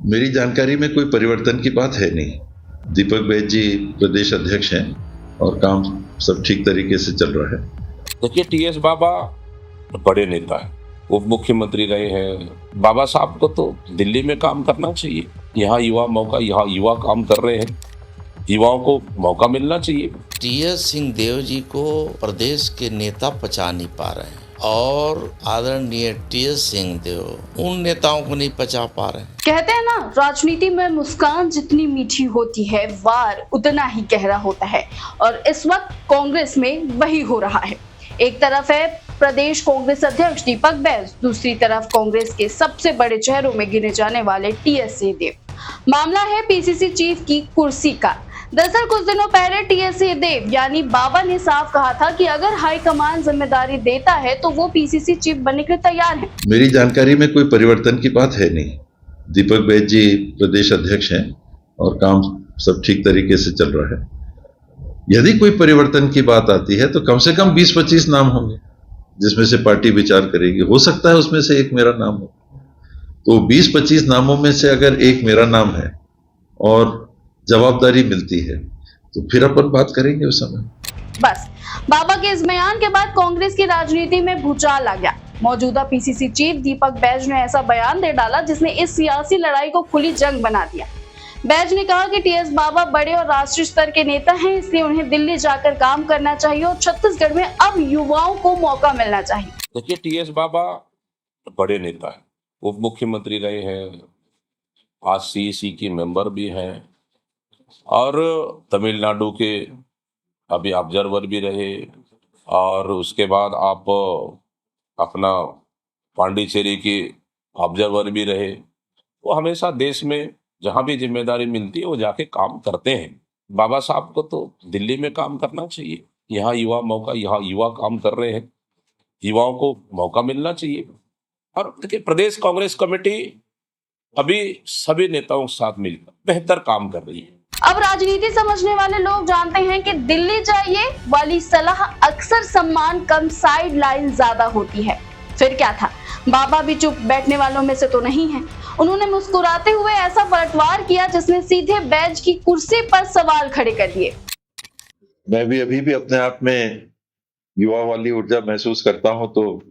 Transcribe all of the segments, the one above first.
मेरी जानकारी में कोई परिवर्तन की बात है नहीं। दीपक बैज जी प्रदेश अध्यक्ष हैं और काम सब ठीक तरीके से चल रहा है। देखिए, टीएस बाबा बड़े नेता है, उप मुख्यमंत्री रहे हैं। बाबा साहब को तो दिल्ली में काम करना चाहिए। यहाँ युवा काम कर रहे हैं, युवाओं को मौका मिलना चाहिए। टीएस सिंहदेव जी को प्रदेश के नेता पचा नहीं पा रहे हैं और आदरणीय टीएस सिंहदेव उन नेताओं को नहीं पचा पा रहे हैं। कहते हैं ना, राजनीति में मुस्कान जितनी मीठी होती है, वार उतना ही गहरा होता है। और इस वक्त कांग्रेस में वही हो रहा है। एक तरफ है प्रदेश कांग्रेस अध्यक्ष दीपक बैज, दूसरी तरफ कांग्रेस के सबसे बड़े चेहरों में गिने जाने वाले टीएस सिंहदेव। मामला है पीसीसी चीफ की कुर्सी का। दरअसल कुछ दिनों पहले टीएस सिंहदेव यानी बाबा ने साफ कहा था कि अगर हाईकमान जिम्मेदारी देता है तो वो पीसीसी चीफ बनने के लिए तैयार हैं। मेरी जानकारी में कोई परिवर्तन की बात है नहीं। दीपक बैज जी प्रदेश अध्यक्ष हैं और काम सब ठीक तरीके से चल रहा है। यदि कोई परिवर्तन की बात आती है तो कम से कम 20-25 नाम होंगे जिसमें से पार्टी विचार करेगी। हो सकता है उसमें से एक मेरा नाम हो, तो 20-25 नामों में से अगर एक मेरा नाम है और जवाबदारी मिलती है तो फिर अपन बात करेंगे उस समय। बस बाबा के इस बयान के बाद कांग्रेस की राजनीति में भूचाल आ गया। मौजूदा पीसीसी चीफ दीपक बैज ने ऐसा बयान दे डाला जिसने इस सियासी लड़ाई को खुली जंग बना दिया। बैज ने कहा कि टीएस बाबा बड़े और राष्ट्रीय स्तर के नेता हैं, इसलिए उन्हें दिल्ली जाकर काम करना चाहिए और छत्तीसगढ़ में अब युवाओं को मौका मिलना चाहिए। देखिए, टीएस बाबा बड़े नेता है, उप मुख्यमंत्री रहे हैं, आज सीईसी की मेंबर भी हैं और तमिलनाडु के अभी ऑब्जर्वर भी रहे। और उसके बाद आप अपना पांडिचेरी के ऑब्जर्वर भी रहे। वो हमेशा देश में जहां भी जिम्मेदारी मिलती है वो जाके काम करते हैं। बाबा साहब को तो दिल्ली में काम करना चाहिए। यहाँ युवा काम कर रहे हैं, युवाओं को मौका मिलना चाहिए। और देखिए, प्रदेश कांग्रेस कमेटी अभी सभी नेताओं के साथ मिलकर बेहतर काम कर रही है। अब राजनीति समझने वाले लोग जानते हैं कि दिल्ली जाइए वाली सलाह अक्सर सम्मान कम साइड लाइन ज्यादा होती है। फिर क्या था, बाबा भी चुप बैठने वालों में से तो नहीं है। उन्होंने मुस्कुराते हुए ऐसा पलटवार किया जिसने सीधे बैज की कुर्सी पर सवाल खड़े कर दिए। मैं भी अभी भी अपने आप में युवा वाली ऊर्जा महसूस करता हूं, तो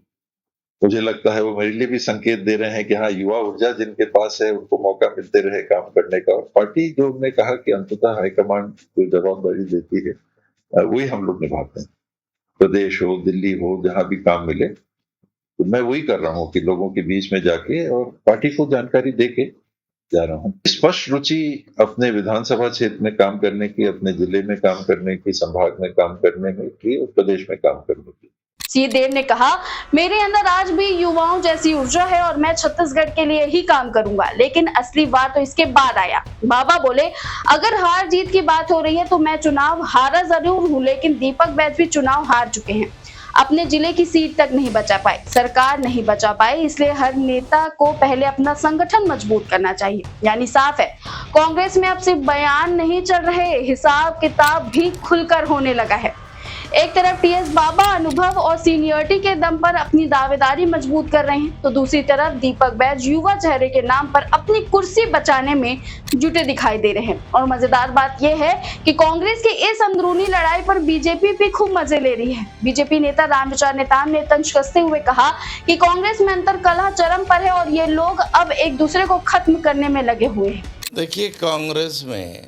मुझे लगता है वो मेरे लिए भी संकेत दे रहे हैं कि हाँ, युवा ऊर्जा जिनके पास है उनको मौका मिलते रहे काम करने का। और पार्टी जो हमने कहा कि अंततः हाईकमान जो जवाबदारी देती है वही हम लोग निभाते हैं। प्रदेश हो, दिल्ली हो, जहां भी काम मिले तो मैं वही कर रहा हूँ कि लोगों के बीच में जाके और पार्टी को जानकारी देके जा रहा हूँ। स्पष्ट रुचि अपने विधानसभा क्षेत्र में काम करने की, अपने जिले में काम करने की, संभाग में काम करने की और प्रदेश में काम करने की। सिंहदेव ने कहा, मेरे अंदर आज भी युवाओं जैसी ऊर्जा है और मैं छत्तीसगढ़ के लिए ही काम करूंगा। लेकिन असली बात तो इसके बाद आया। बाबा बोले, अगर हार जीत की बात हो रही है तो मैं चुनाव हारा जरूर हूं, लेकिन दीपक बैज भी चुनाव हार चुके हैं। अपने जिले की सीट तक नहीं बचा पाए, सरकार नहीं बचा पाई, इसलिए हर नेता को पहले अपना संगठन मजबूत करना चाहिए। यानी साफ है, कांग्रेस में अब सिर्फ बयान नहीं चल रहे, हिसाब किताब भी खुलकर होने लगा है। एक तरफ टीएस बाबा अनुभव और सीनियरिटी के दम पर अपनी दावेदारी मजबूत कर रहे हैं, तो दूसरी तरफ दीपक बैज युवा चेहरे के नाम पर अपनी कुर्सी बचाने में जुटे दिखाई दे रहे हैं। और मजेदार बात यह है कि कांग्रेस की इस अंदरूनी लड़ाई पर बीजेपी भी खूब मजे ले रही है। बीजेपी नेता रामविचार नेताम ने तंज कसते हुए कहा कि कांग्रेस में अंतर कलह चरम पर है और ये लोग अब एक दूसरे को खत्म करने में लगे हुए हैं। देखिए, कांग्रेस में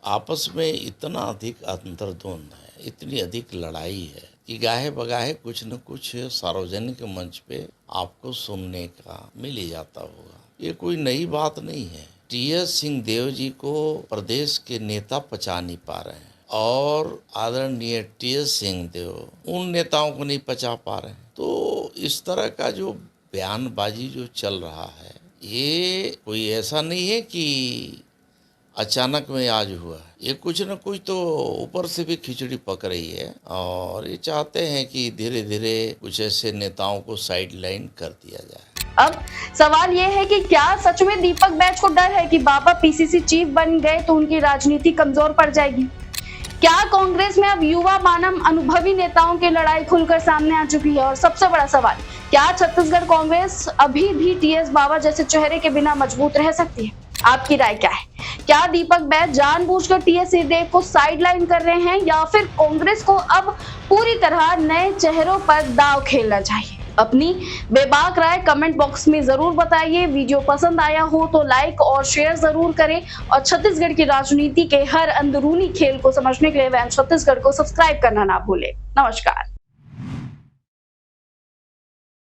आपस में इतना अधिक अंतर्द्वंद है, इतनी अधिक लड़ाई है कि गाहे बगाहे कुछ न कुछ सार्वजनिक मंच पे आपको सुनने का मिल ही जाता होगा। ये कोई नई बात नहीं है। टीएस सिंहदेव जी को प्रदेश के नेता पचा नहीं पा रहे हैं और आदरणीय टीएस सिंहदेव उन नेताओं को नहीं पचा पा रहे हैं। तो इस तरह का जो बयानबाजी जो चल रहा है, ये कोई ऐसा नहीं है कि अचानक में आज हुआ है। ये कुछ न कुछ तो ऊपर से भी खिचड़ी पक रही है और ये चाहते हैं कि धीरे धीरे कुछ ऐसे नेताओं को साइड लाइन कर दिया जाए। अब सवाल ये है कि क्या सच में दीपक बैज को डर है कि बाबा पीसीसी चीफ बन गए तो उनकी राजनीति कमजोर पड़ जाएगी? क्या कांग्रेस में अब युवा मानव अनुभवी नेताओं की लड़ाई खुलकर सामने आ चुकी है? और सबसे बड़ा सवाल, क्या छत्तीसगढ़ कांग्रेस अभी भी टीएस बाबा जैसे चेहरे के बिना मजबूत रह सकती है? आपकी राय क्या है? क्या दीपक बैज जानबूझकर टीएस सिंहदेव को साइडलाइन कर रहे हैं या फिर कांग्रेस को अब पूरी तरह नए चेहरों पर दांव खेलना चाहिए? अपनी बेबाक राय कमेंट बॉक्स में जरूर बताइए। वीडियो पसंद आया हो तो लाइक और शेयर जरूर करें और छत्तीसगढ़ की राजनीति के हर अंदरूनी खेल को समझने के लिए वैन छत्तीसगढ़ को सब्सक्राइब करना ना भूलें। नमस्कार।